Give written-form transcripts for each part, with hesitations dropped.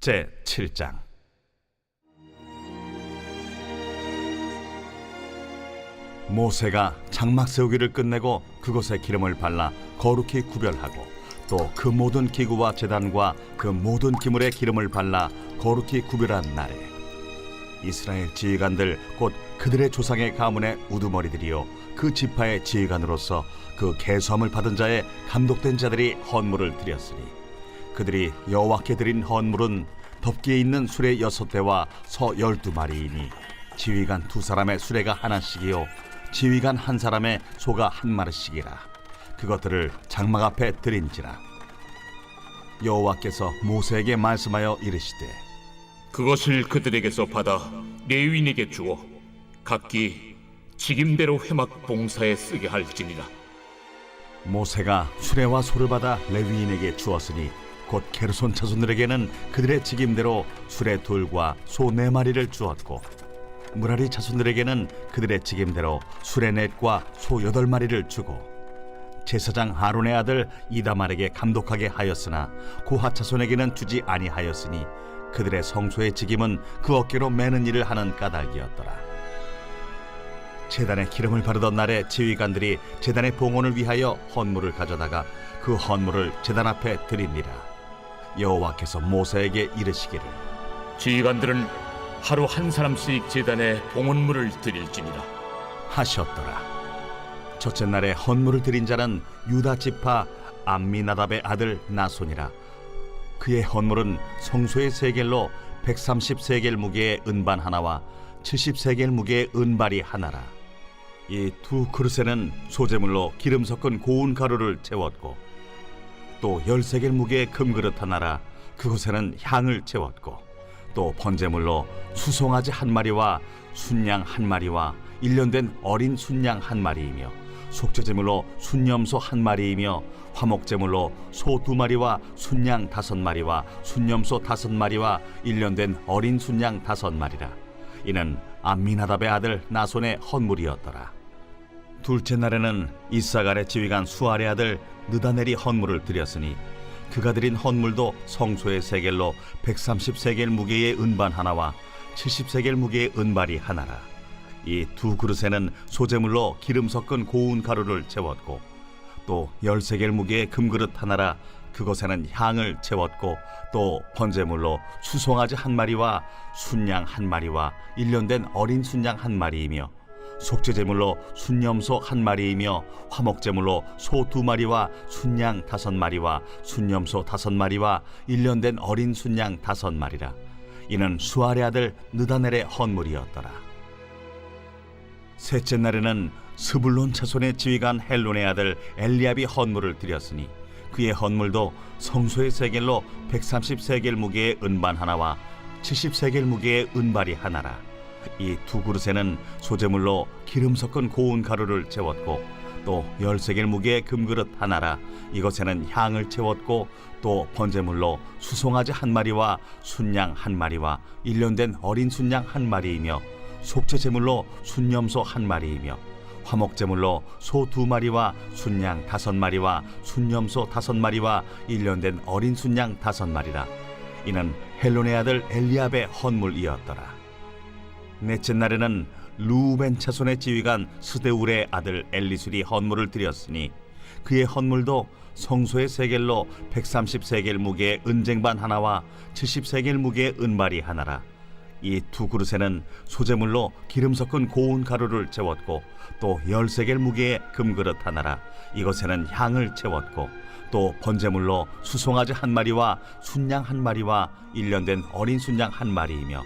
제7장. 모세가 장막 세우기를 끝내고 그곳에 기름을 발라 거룩히 구별하고 또 그 모든 기구와 제단과 그 모든 기물에 기름을 발라 거룩히 구별한 날에 이스라엘 지휘관들 곧 그들의 조상의 가문의 우두머리들이요 그 지파의 지휘관으로서 그 계수함을 받은 자의 감독된 자들이 헌물을 드렸으니 그들이 여호와께 드린 헌물은 덮기에 있는 수레 6대와 서 12마리이니 지휘관 2사람의 수레가 하나씩이요 지휘관 1사람의 소가 1마리씩이라. 그것들을 장막 앞에 드린지라. 여호와께서 모세에게 말씀하여 이르시되 그것을 그들에게서 받아 레위인에게 주어 각기 직임대로 회막 봉사에 쓰게 할지니라. 모세가 수레와 소를 받아 레위인에게 주었으니 곧 게르손 자손들에게는 그들의 직임대로 수레 2과 소 4마리를 주었고 무라리 자손들에게는 그들의 직임대로 수레 4과 소 8마리를 주고 제사장 아론의 아들 이다말에게 감독하게 하였으나 고핫 자손에게는 주지 아니하였으니 그들의 성소의 직임은 그 어깨로 매는 일을 하는 까닭이었더라. 제단에 기름을 바르던 날에 지휘관들이 제단의 봉헌을 위하여 헌물을 가져다가 그 헌물을 제단 앞에 드리니라. 여호와께서 모세에게 이르시기를 지휘관들은 하루 1사람씩 제단에 봉헌물을 드릴지니라 하셨더라. 첫째 날에 헌물을 드린 자는 유다 지파 암미나답의 아들 나손이라. 그의 헌물은 성소의 세겔로 130세겔 무게의 은반 하나와 70세겔 무게의 은발이 하나라. 이 2 그릇에는 소재물로 기름 섞은 고운 가루를 채웠고 또 10세겔 무게의 금그릇 하나라. 그곳에는 향을 채웠고 또 번제물로 수송아지 1마리와 순양 1마리와 1년 된 어린 순양 1마리이며 속죄제물로 순염소 1마리이며 화목제물로 소 2마리와 순양 5마리와 순염소 5마리와 1년 된 어린 순양 5마리라. 이는 암미나답의 아들 나손의 헌물이었더라. 둘째 날에는 이사갈의 지휘관 수알의 아들 느다넬이 헌물을 드렸으니 그가 드린 헌물도 성소의 세겔로 130세겔 무게의 은반 하나와 70세겔 무게의 은발이 하나라. 이 2 그릇에는 소재물로 기름 섞은 고운 가루를 채웠고 또 10세겔 무게의 금그릇 하나라. 그것에는 향을 채웠고 또 번제물로 수송아지 1마리와 순양 1마리와 1년 된 어린 순양 1마리이며 속죄제물로 순염소 1마리이며 화목제물로 소 2마리와 순양 5마리와 순염소 5마리와 1년 된 어린 순양 5마리라. 이는 수알의 아들 느다넬의 헌물이었더라. 셋째 날에는 스불론 자손의 지휘관 헬론의 아들 엘리압이 헌물을 드렸으니 그의 헌물도 성소의 세겔로 130세겔 무게의 은반 하나와 70세겔 무게의 은발이 하나라. 이 2 그릇에는 소재물로 기름 섞은 고운 가루를 채웠고 또 10세겔 무게의 금그릇 하나라. 이것에는 향을 채웠고 또 번제물로 수송아지 1마리와 순양 1마리와 1년 된 어린 순양 1마리이며 속죄제물로 순염소 1마리이며 화목제물로 소 2마리와 순양 5마리와 순염소 5마리와 1년 된 어린 순양 5마리라. 이는 헬론의 아들 엘리압의 헌물이었더라. 넷째 날에는 루벤 자손의 지휘관 스데울의 아들 엘리술이 헌물을 드렸으니 그의 헌물도 성소의 세겔로 130세겔 무게의 은쟁반 하나와 70세겔 무게의 은발이 하나라. 이 2 그릇에는 소재물로 기름 섞은 고운 가루를 채웠고 또 10세겔 무게의 금그릇 하나라. 이것에는 향을 채웠고 또 번제물로 수송아지 1마리와 순양 1마리와 1년 된 어린 순양 1마리이며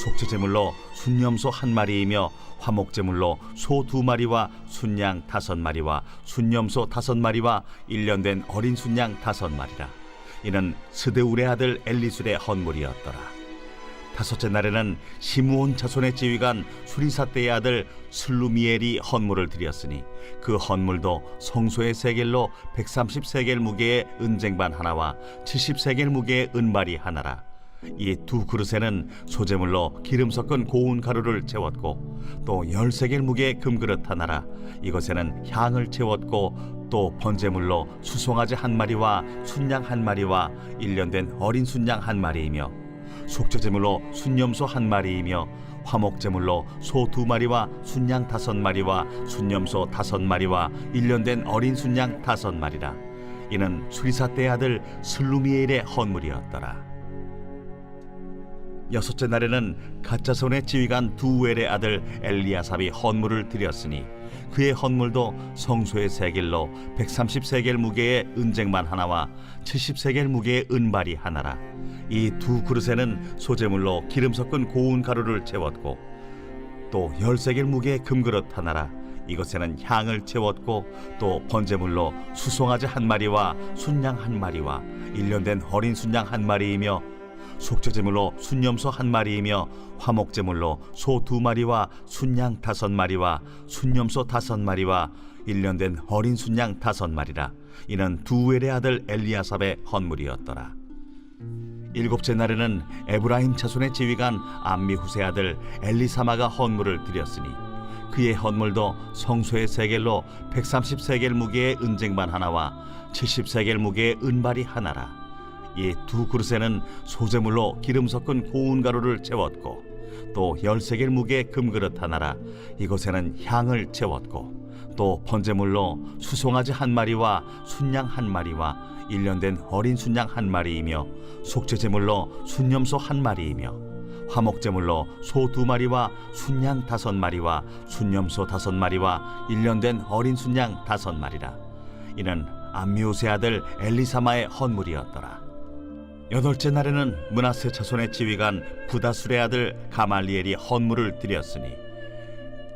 속죄제물로 순염소 1마리이며 화목제물로 소 2마리와 순양 5마리와 순염소 5마리와 1년 된 어린 순양 5마리라. 이는 스데울의 아들 엘리술의 헌물이었더라. 다섯째 날에는 시므온 자손의 지휘관 수리사대의 아들 슬루미엘이 헌물을 드렸으니 그 헌물도 성소의 세겔로 130세겔 무게의 은쟁반 하나와 70세겔 무게의 은발이 하나라. 이 2 그릇에는 소재물로 기름 섞은 고운 가루를 채웠고 또 10세겔 무게의 금그릇 하나라. 이것에는 향을 채웠고 또 번제물로 수송아지 1마리와 순양 1마리와 1년 된 어린 순양 1마리이며 속죄제물로 순염소 1마리이며 화목제물로 소 2마리와 순양 5마리와 순염소 5마리와 1년 된 어린 순양 5마리라. 이는 수리사 때의 아들 슬루미엘의 헌물이었더라. 여섯째 날에는 갓자손의 지휘관 두엘의 아들 엘리아삽이 헌물을 드렸으니 그의 헌물도 성소의 세겔로 130세겔 무게의 은쟁반 하나와 70세겔 무게의 은발이 하나라. 이 두 그릇에는 소제물로 기름 섞은 고운 가루를 채웠고 또 10세겔 무게의 금그릇 하나라. 이것에는 향을 채웠고 또 번제물로 수송아지 1마리와 순양 1마리와 1년 된 어린 순양 1마리이며 속죄제물로 순염소 1마리이며 화목제물로 소 2마리와 순양 5마리와 순염소 5마리와 1년 된 어린 순양 5마리라. 이는 두엘의 아들 엘리아삽의 헌물이었더라. 일곱째 날에는 에브라임 자손의 지휘관 암미후세 아들 엘리사마가 헌물을 드렸으니 그의 헌물도 성소의 세겔로 130세겔 무게의 은쟁반 하나와 70세겔 무게의 은발이 하나라. 이 두 그릇에는 소제물로 기름 섞은 고운 가루를 채웠고 또 10세겔 무게의 금그릇 하나라. 이것에는 향을 채웠고 또 번제물로 수송아지 1마리와 순양 1마리와 1년 된 어린 순양 1마리이며 속죄제물로 순염소 1마리이며 화목제물로 소 2마리와 순양 5마리와 순염소 5마리와 1년 된 어린 순양 5마리라. 이는 암미우세 아들 엘리사마의 헌물이었더라. 여덟째 날에는 므낫세 자손의 지휘관 부다술의 아들 가말리엘이 헌물을 드렸으니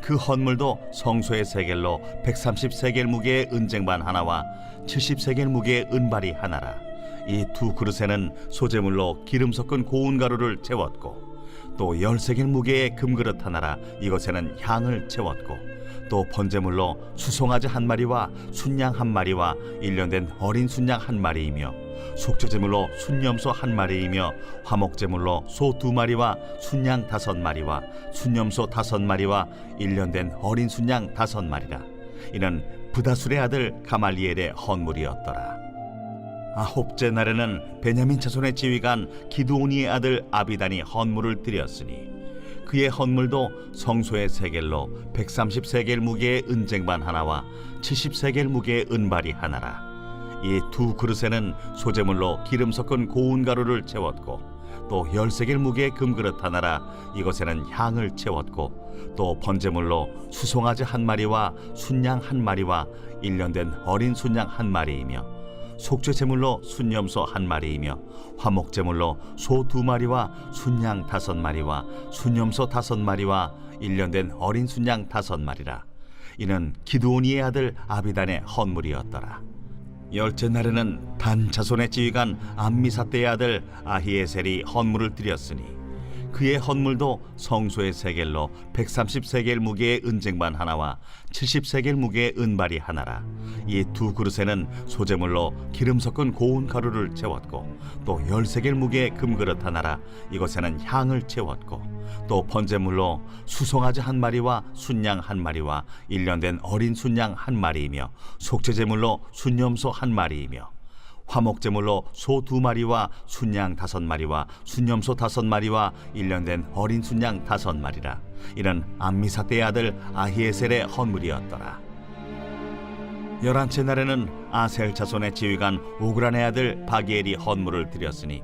그 헌물도 성소의 세겔로 130세겔 무게의 은쟁반 하나와 70세겔 무게의 은발이 하나라. 이 두 그릇에는 소제물로 기름 섞은 고운 가루를 채웠고 또 10세겔 무게의 금그릇 하나라. 이것에는 향을 채웠고 또 번제물로 수송아지 1마리와 순양 1마리와 1년 된 어린 순양 1마리이며 속죄제물로 순염소 1마리이며 화목제물로 소 2마리와 순양 5마리와 순염소 5마리와 1년 된 어린 순양 5마리라. 이는 부다술의 아들 가말리엘의 헌물이었더라. 아홉째 날에는 베냐민 자손의 지휘관 기드오니의 아들 아비단이 헌물을 드렸으니 그의 헌물도 성소의 세겔로 130세겔 무게의 은쟁반 하나와 70세겔 무게의 은발이 하나라. 이 두 그릇에는 소제물로 기름 섞은 고운 가루를 채웠고 또 10세겔 무게의 금그릇 하나라. 이것에는 향을 채웠고 또 번제물로 수송아지 1마리와 순양 1마리와 1년 된 어린 순양 1마리이며 속죄제물로 순염소 1마리이며 화목제물로 소 2마리와 순양 5마리와 순염소 5마리와 1년 된 어린 순양 5마리라. 이는 기드오니의 아들 아비단의 헌물이었더라. 열째 날에는 단 자손의 지휘관 암미사대의 아들 아히에셀이 헌물을 드렸으니 그의 헌물도 성소의 세겔로 130세겔 무게의 은쟁반 하나와 70세겔 무게의 은발이 하나라. 이 두 그릇에는 소제물로 기름 섞은 고운 가루를 채웠고 또 10세겔 무게의 금그릇 하나라. 이것에는 향을 채웠고 또 번제물로 수송아지 1마리와 순양 1마리와 1년 된 어린 순양 1마리이며 속죄제물로 순염소 1마리이며 화목제물로 소 2마리와 순양 5마리와 순염소 5마리와 1년 된 어린 순양 5마리라. 이는 암미사대의 아들 아히에셀의 헌물이었더라. 11째 날에는 아셀 자손의 지휘관 오그란의 아들 바기엘이 헌물을 드렸으니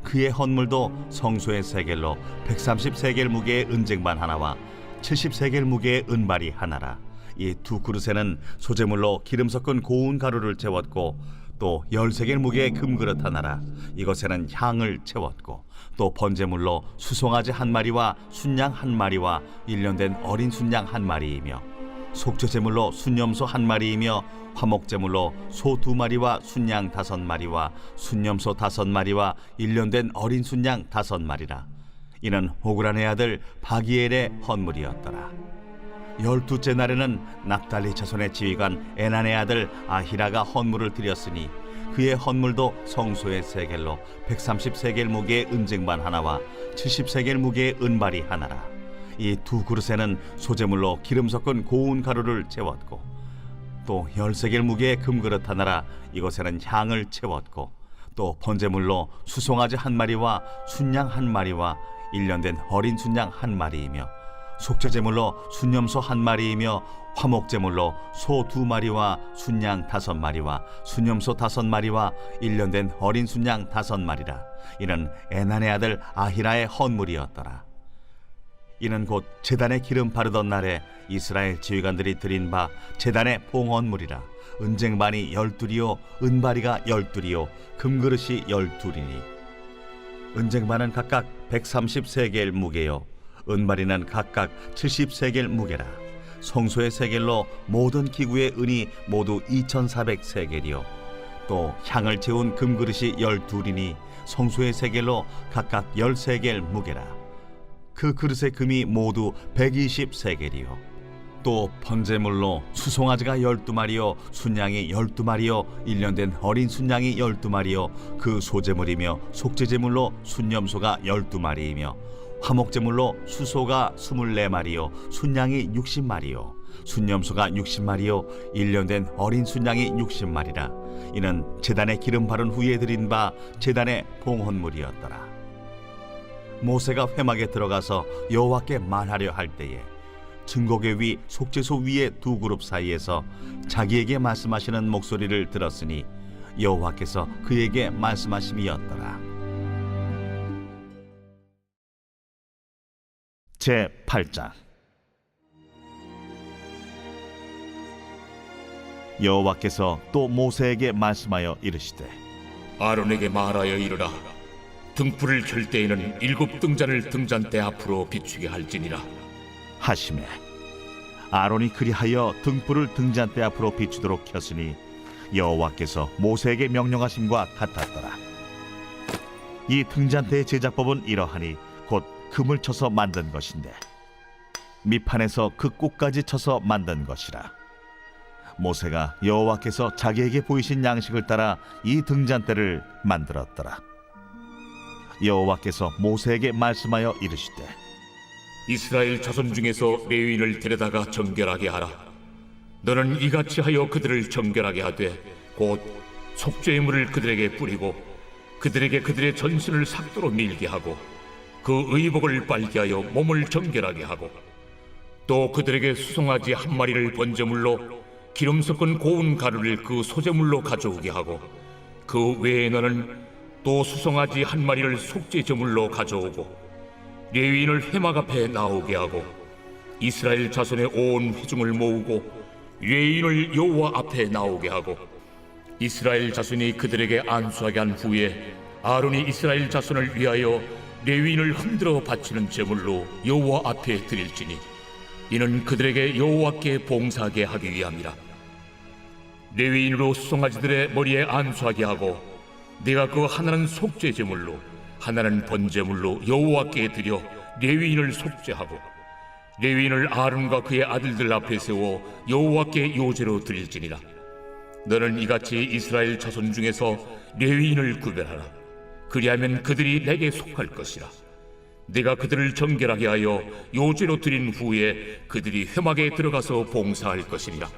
그의 헌물도 성소의 세겔로 130세겔 무게의 은쟁반 하나와 70세겔 무게의 은발이 하나라. 이 두 그릇에는 소제물로 기름 섞은 고운 가루를 채웠고 또 10세겔 무게의 금그릇 하나라. 이것에는 향을 채웠고 또 번제물로 수송아지 1마리와 순양 1마리와 1년 된 어린 순양 1마리이며 속죄제물로 순염소 1마리이며 화목제물로 소 2마리와 순양 5마리와 순염소 5마리와 1년 된 어린 순양 5마리라. 이는 오그란의 아들 바기엘의 헌물이었더라. 12째 날에는 납달리 자손의 지휘관 에난의 아들 아히라가 헌물을 드렸으니 그의 헌물도 성소의 세겔로 130세겔 무게의 은쟁반 하나와 70세겔 무게의 은발이 하나라. 이 두 그릇에는 소제물로 기름 섞은 고운 가루를 채웠고 또 10세겔 무게의 금그릇 하나라. 이것에는 향을 채웠고 또 번제물로 수송아지 한 마리와 순양 한 마리와 1년 된 어린 순양 한 마리이며 속죄제물로 순염소 한 마리이며 화목제물로 소 2마리와 순양 5마리와 순염소 5마리와 1년 된 어린 순양 5마리라. 이는 에난의 아들 아히라의 헌물이었더라. 이는 곧 제단에 기름 바르던 날에 이스라엘 지휘관들이 드린 바 제단의 봉헌물이라. 은쟁반이 12이요 은바리가 12이요 금그릇이 12이니 은쟁반은 각각 130세겔 무게요 은바리는 각각 70세겔 무게라. 성소의 세겔로 모든 기구의 은이 모두 2400세겔이요 또 향을 채운 금그릇이 12이니 성소의 세겔로 각각 10세겔 무게라. 그 그릇의 금이 모두 120세겔이요 또 번제물로 수송아지가 12마리요 순양이 12마리요 1년 된 어린 순양이 12마리요 그 소제물이며 속죄제물로 순염소가 12마리이며 화목제물로 수소가 24마리요 순양이 60마리요 순염소가 60마리요 1년 된 어린 순양이 60마리라. 이는 제단에 기름 바른 후에 드린 바 제단의 봉헌물이었더라. 모세가 회막에 들어가서 여호와께 말하려 할 때에 증거궤 위 속죄소 위의 두 그룹 사이에서 자기에게 말씀하시는 목소리를 들었으니 여호와께서 그에게 말씀하심이었더라. 제8장 여호와께서 또 모세에게 말씀하여 이르시되 아론에게 말하여 이르라. 등불을 켤 때에는 7 등잔을 등잔대 앞으로 비추게 할지니라. 하시매 아론이 그리하여 등불을 등잔대 앞으로 비추도록 켰으니 여호와께서 모세에게 명령하심과 같았더라. 이 등잔대의 제작법은 이러하니 곧 금을 쳐서 만든 것인데 밑판에서 그 꼭까지 쳐서 만든 것이라. 모세가 여호와께서 자기에게 보이신 양식을 따라 이 등잔대를 만들었더라. 여호와께서 모세에게 말씀하여 이르시되 이스라엘 자손 중에서 레위인을 데려다가 정결하게 하라. 너는 이같이 하여 그들을 정결하게 하되 곧 속죄의 물을 그들에게 뿌리고 그들에게 그들의 전신을 삭도로 밀게 하고 그 의복을 빨게 하여 몸을 정결하게 하고 또 그들에게 수송아지 한 마리를 번제물로 기름 섞은 고운 가루를 그 소제물로 가져오게 하고 그 외에 너는 또 수송아지 한 마리를 속죄제물로 가져오고 레위인을 회막 앞에 나오게 하고 이스라엘 자손의 온 회중을 모으고 레위인을 여호와 앞에 나오게 하고 이스라엘 자손이 그들에게 안수하게 한 후에 아론이 이스라엘 자손을 위하여 레위인을 흔들어 바치는 제물로 여호와 앞에 드릴지니 이는 그들에게 여호와께 봉사하게 하기 위함이라. 레위인으로 수송아지들의 머리에 안수하게 하고 네가 그 하나는 속죄 제물로 하나는 번제물로 여호와께 드려 레위인을 속죄하고 레위인을 아론과 그의 아들들 앞에 세워 여호와께 요제로 드릴지니라. 너는 이같이 이스라엘 자손 중에서 레위인을 구별하라. 그리하면 그들이 내게 속할 것이라. 네가 그들을 정결하게 하여 요제로 드린 후에 그들이 회막에 들어가서 봉사할 것이니라.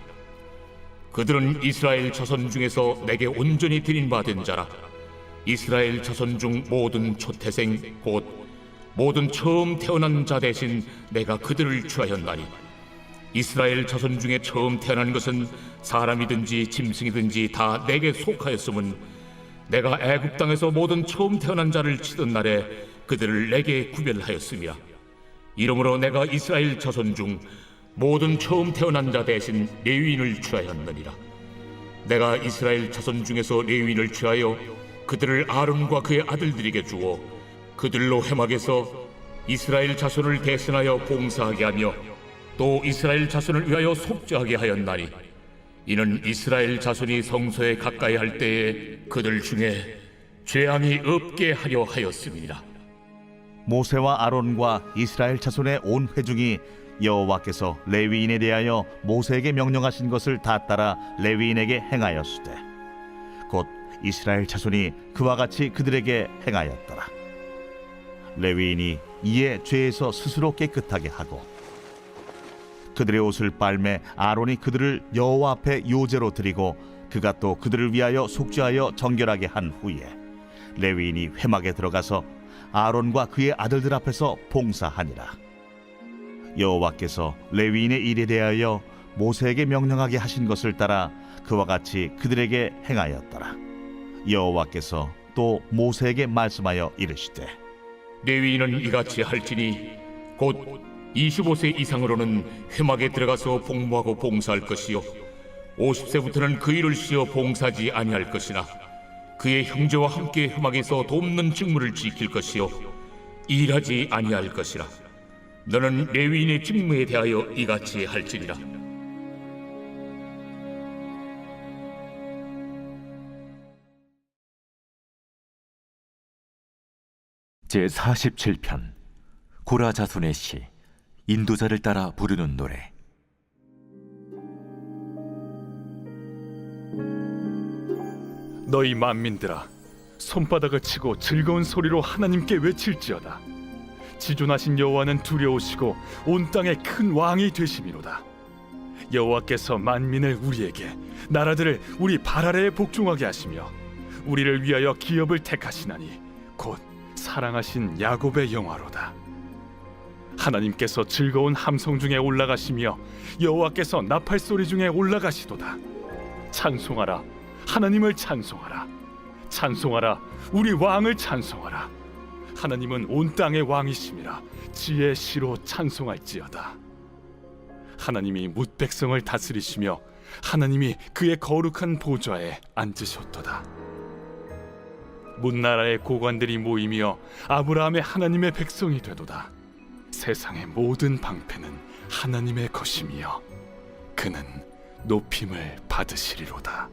그들은 이스라엘 자손 중에서 내게 온전히 드린 바 된 자라. 이스라엘 자손 중 모든 초태생 곧 모든 처음 태어난 자 대신 내가 그들을 취하였나니 이스라엘 자손 중에 처음 태어난 것은 사람이든지 짐승이든지 다 내게 속하였음은 내가 애굽 땅에서 모든 처음 태어난 자를 치던 날에 그들을 내게 구별하였음이라. 이러므로 내가 이스라엘 자손 중 모든 처음 태어난 자 대신 레위인을 취하였느니라. 내가 이스라엘 자손 중에서 레위인을 취하여 그들을 아론과 그의 아들들에게 주어 그들로 회막에서 이스라엘 자손을 대신하여 봉사하게 하며 또 이스라엘 자손을 위하여 속죄하게 하였나니 이는 이스라엘 자손이 성소에 가까이 할 때에 그들 중에 죄함이 없게 하려 하였음이니라. 모세와 아론과 이스라엘 자손의 온 회중이 여호와께서 레위인에 대하여 모세에게 명령하신 것을 다 따라 레위인에게 행하였으되 곧 이스라엘 자손이 그와 같이 그들에게 행하였더라. 레위인이 이에 죄에서 스스로 깨끗하게 하고 그들의 옷을 빨매 아론이 그들을 여호와 앞에 요제로 드리고 그가 또 그들을 위하여 속죄하여 정결하게 한 후에 레위인이 회막에 들어가서 아론과 그의 아들들 앞에서 봉사하니라. 여호와께서 레위인의 일에 대하여 모세에게 명령하게 하신 것을 따라 그와 같이 그들에게 행하였더라. 여호와께서 또 모세에게 말씀하여 이르시되 레위인은 이같이 할지니 곧 25세 이상으로는 회막에 들어가서 복무하고 봉사할 것이요 50세부터는 그 일을 쉬어 봉사하지 아니할 것이나 그의 형제와 함께 회막에서 돕는 직무를 지킬 것이요 일하지 아니할 것이라. 너는 레위인의 직무에 대하여 이같이 할지니라. 제47편 고라 자손의 시 인도자를 따라 부르는 노래. 너희 만민들아, 손바닥을 치고 즐거운 소리로 하나님께 외칠지어다. 지존하신 여호와는 두려우시고 온 땅의 큰 왕이 되심이로다. 여호와께서 만민을 우리에게, 나라들을 우리 발 아래에 복종하게 하시며 우리를 위하여 기업을 택하시나니 곧 사랑하신 야곱의 영화로다. 하나님께서 즐거운 함성 중에 올라가시며 여호와께서 나팔 소리 중에 올라가시도다. 찬송하라, 하나님을 찬송하라. 찬송하라, 우리 왕을 찬송하라. 하나님은 온 땅의 왕이심이라. 지혜의 시로 찬송할지어다. 하나님이 뭇 백성을 다스리시며 하나님이 그의 거룩한 보좌에 앉으셨도다. 문나라의 고관들이 모이며 아브라함의 하나님의 백성이 되도다. 세상의 모든 방패는 하나님의 것이며 그는 높임을 받으시리로다.